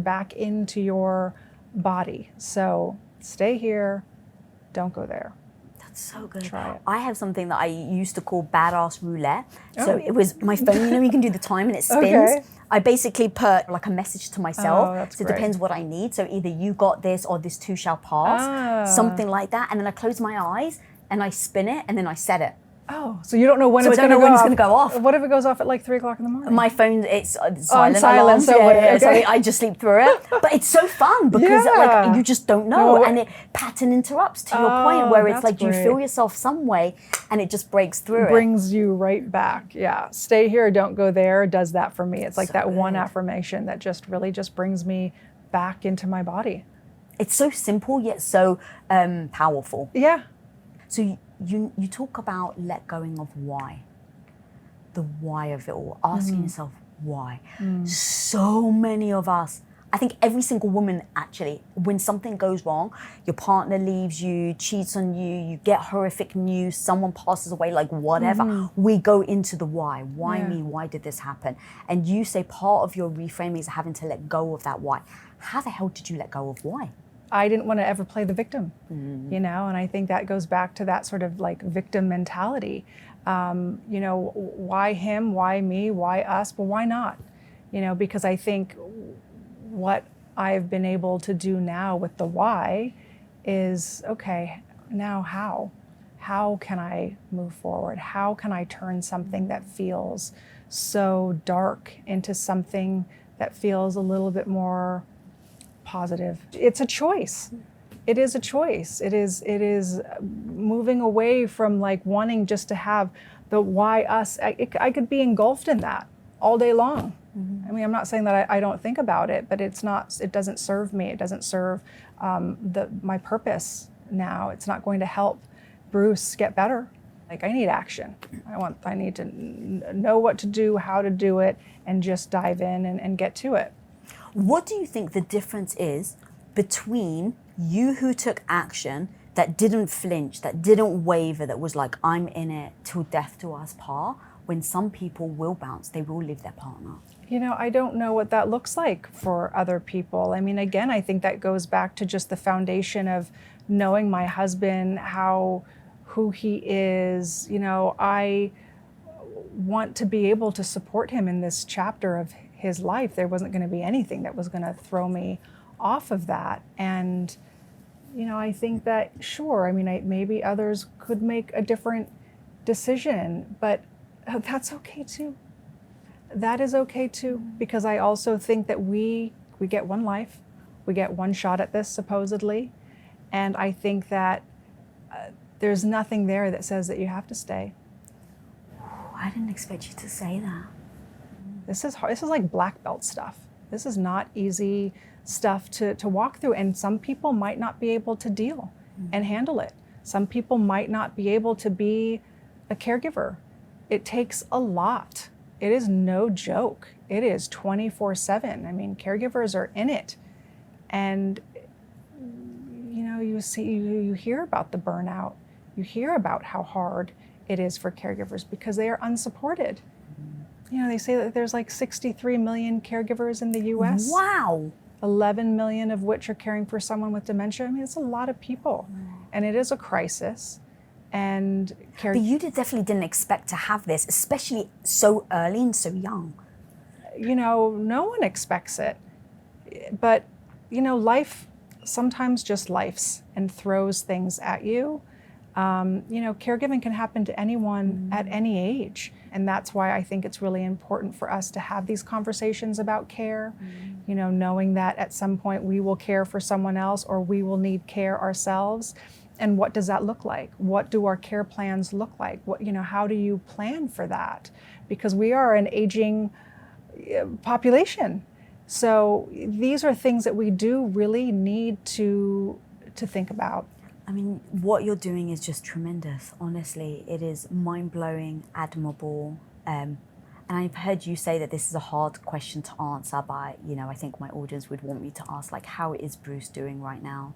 back into your body. So stay here, don't go there. That's so good. Try it. I have something that I used to call badass roulette. So it was my phone, you can do the time and it spins. Okay. I basically put a message to myself. That's so it great. Depends what I need. So either you got this or this too shall pass, something like that. And then I close my eyes and I spin it and then I set it. Oh, so you don't know when So it's I don't going know to when it's going to go off. What if it goes off at 3 o'clock in the morning? My phone, it's silent. silent, so yeah, so okay. I just sleep through it. But it's so fun because Yeah. you just don't know, and it pattern interrupts to your point where it's that's you great. feel yourself some way, and it just breaks through Brings you right back. Yeah, stay here, don't go there. Does that for me? It's like So that one good. affirmation that just really just brings me back into my body. It's so simple yet so powerful. Yeah. So you talk about let going of why. The why of it all. Asking yourself why. So many of us, I think every single woman actually, when something goes wrong, your partner leaves you, cheats on you, you get horrific news, someone passes away, whatever, we go into the why. Why me? Why did this happen? And you say part of your reframing is having to let go of that why. How the hell did you let go of why? I didn't want to ever play the victim, and I think that goes back to that sort of victim mentality. Why him? Why me? Why us? Well, why not? Because I think what I've been able to do now with the why is, okay, now how? how can I move forward? How can I turn something that feels so dark into something that feels a little bit more positive? It's a choice. It is a choice. It is moving away from like wanting just to have the why us. I could be engulfed in that all day long. Mm-hmm. I mean, I'm not saying that I don't think about it, but it doesn't serve me. It doesn't serve my purpose now. It's not going to help Bruce get better. Like, I need action. I need to know what to do, how to do it, and just dive in and get to it. What do you think the difference is between you who took action, that didn't flinch, that didn't waver, that was like, I'm in it till death do us part, when some people will bounce, they will leave their partner? You know, I don't know what that looks like for other people. I mean, again, I think that goes back to just the foundation of knowing my husband, who he is. You know, I want to be able to support him in this chapter of his life. There wasn't going to be anything that was going to throw me off of that. And, you know, I think that, sure, I mean, maybe others could make a different decision, but that's okay too. That is okay too, because I also think that we get one life, we get one shot at this supposedly, and I think that there's nothing there that says that you have to stay. I didn't expect you to say that. This is hard. This is like black belt stuff. This is not easy stuff to walk through, and some people might not be able to deal and handle it. Some people might not be able to be a caregiver. It takes a lot. It is no joke. It is 24/7. I mean, caregivers are in it. And, you know, you hear about the burnout. You hear about how hard it is for caregivers because they are unsupported. You know, they say that there's like 63 million caregivers in the US. Wow. 11 million of which are caring for someone with dementia. I mean, it's a lot of people. And it is a crisis. And but you definitely didn't expect to have this, especially so early and so young. You know, no one expects it. But, you know, life sometimes just lifes and throws things at you. You know, caregiving can happen to anyone at any age. And that's why I think it's really important for us to have these conversations about care, you know, knowing that at some point we will care for someone else or we will need care ourselves. And what does that look like? What do our care plans look like? What, you know, how do you plan for that? Because we are an aging population. So these are things that we do really need to think about. I mean, what you're doing is just tremendous. Honestly, it is mind-blowing, admirable. And I've heard you say that this is a hard question to answer, but, you know, I think my audience would want me to ask, like, how is Bruce doing right now?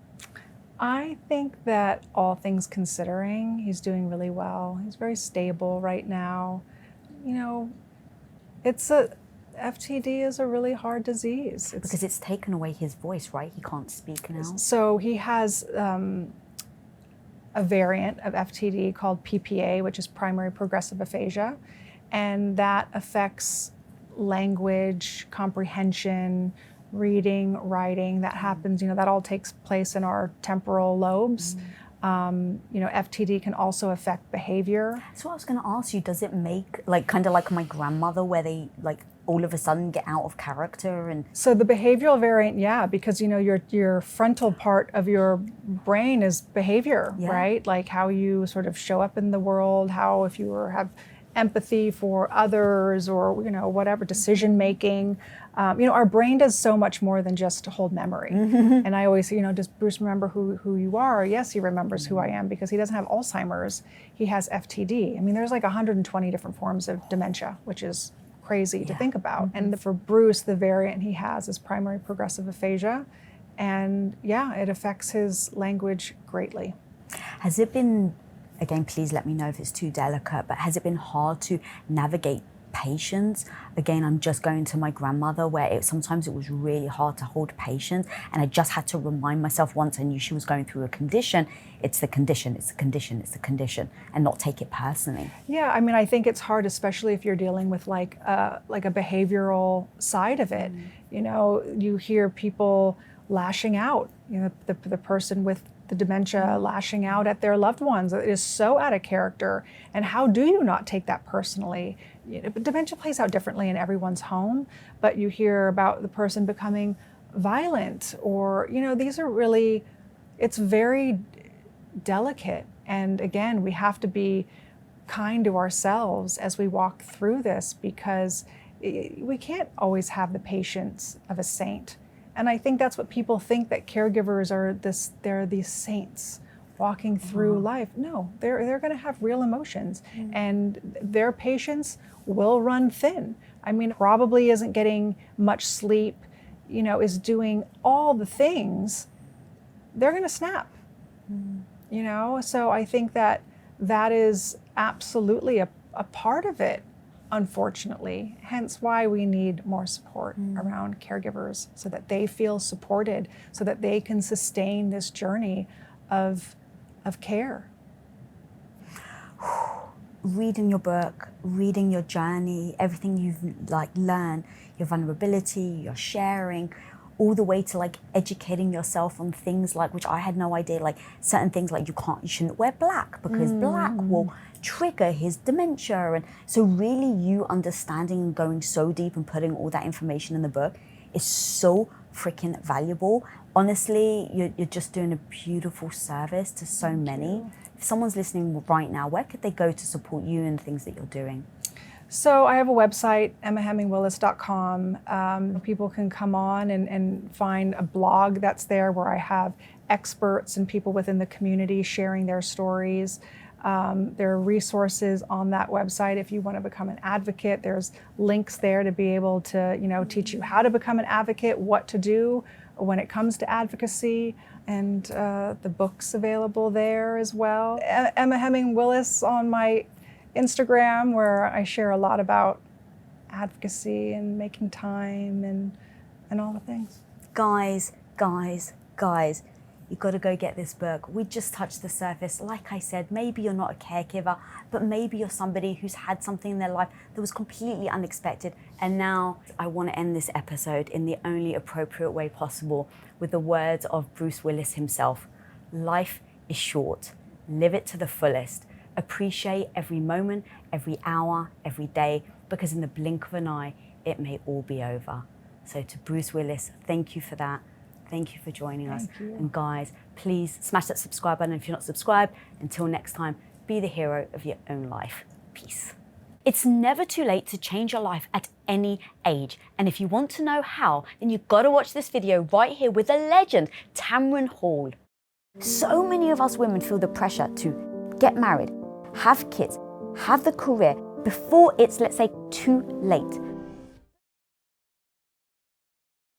I think that all things considering, he's doing really well. He's very stable right now. You know, FTD is a really hard disease. Because it's taken away his voice, right? He can't speak now. So he has a variant of FTD called PPA, which is primary progressive aphasia, and that affects language, comprehension, reading, writing. That happens, you know, that all takes place in our temporal lobes. You know, FTD can also affect behavior. So I was going to ask you, does it make, like, kind of like my grandmother, where they, like, all of a sudden get out of character? And so the behavioral variant, yeah, because, you know, your frontal part of your brain is behavior, right? Like how you sort of show up in the world, how if you have empathy for others or, you know, whatever, decision making. You know, our brain does so much more than just hold memory. And I always say, you know, does Bruce remember who you are? Yes, he remembers who I am because he doesn't have Alzheimer's. He has FTD. I mean, there's like 120 different forms of dementia, which is crazy to think about. And for Bruce, the variant he has is primary progressive aphasia. And yeah, it affects his language greatly. Has it been, again, please let me know if it's too delicate, but has it been hard to navigate patience? Again, I'm just going to my grandmother where sometimes it was really hard to hold patience, and I just had to remind myself once I knew she was going through a condition, it's the condition, it's the condition, it's the condition, and not take it personally. Yeah, I mean, I think it's hard, especially if you're dealing with like a behavioral side of it. You know, you hear people lashing out, you know, the person with the dementia lashing out at their loved ones. It is so out of character. And how do you not take that personally? Dementia plays out differently in everyone's home, but you hear about the person becoming violent, or, these are really, it's very delicate. And again, we have to be kind to ourselves as we walk through this, because we can't always have the patience of a saint. And I think that's what people think, that caregivers are they're these saints walking through life. No, they're going to have real emotions, and their patience will run thin. I mean, probably isn't getting much sleep, is doing all the things. They're going to snap, So I think that is absolutely a part of it, unfortunately. Hence why we need more support around caregivers, so that they feel supported, so that they can sustain this journey of care. Reading your book, reading your journey, everything you've learned, your vulnerability, your sharing, all the way to educating yourself on things which I had no idea, certain things you shouldn't wear black because black will trigger his dementia. And so really you understanding and going so deep and putting all that information in the book is so freaking valuable. Honestly, you're just doing a beautiful service to so many. If someone's listening right now, where could they go to support you and the things that you're doing? So I have a website, emmahemingwillis.com. People can come on and find a blog that's there, where I have experts and people within the community sharing their stories. There are resources on that website if you want to become an advocate. There's links there to be able to, teach you how to become an advocate, what to do when it comes to advocacy, and the book's available there as well. Emma Heming Willis on my Instagram, where I share a lot about advocacy and making time and all the things. Guys, you got to go get this book. We just touched the surface. Like I said, maybe you're not a caregiver, but maybe you're somebody who's had something in their life that was completely unexpected. And now I want to end this episode in the only appropriate way possible, with the words of Bruce Willis himself. Life is short. Live it to the fullest. Appreciate every moment, every hour, every day, because in the blink of an eye, it may all be over. So to Bruce Willis, thank you for that. Thank you for joining us. And guys, please smash that subscribe button if you're not subscribed. Until next time, be the hero of your own life. Peace. It's never too late to change your life at any age. And if you want to know how, then you've got to watch this video right here with the legend, Tamron Hall. So many of us women feel the pressure to get married, have kids, have the career before it's, let's say, too late.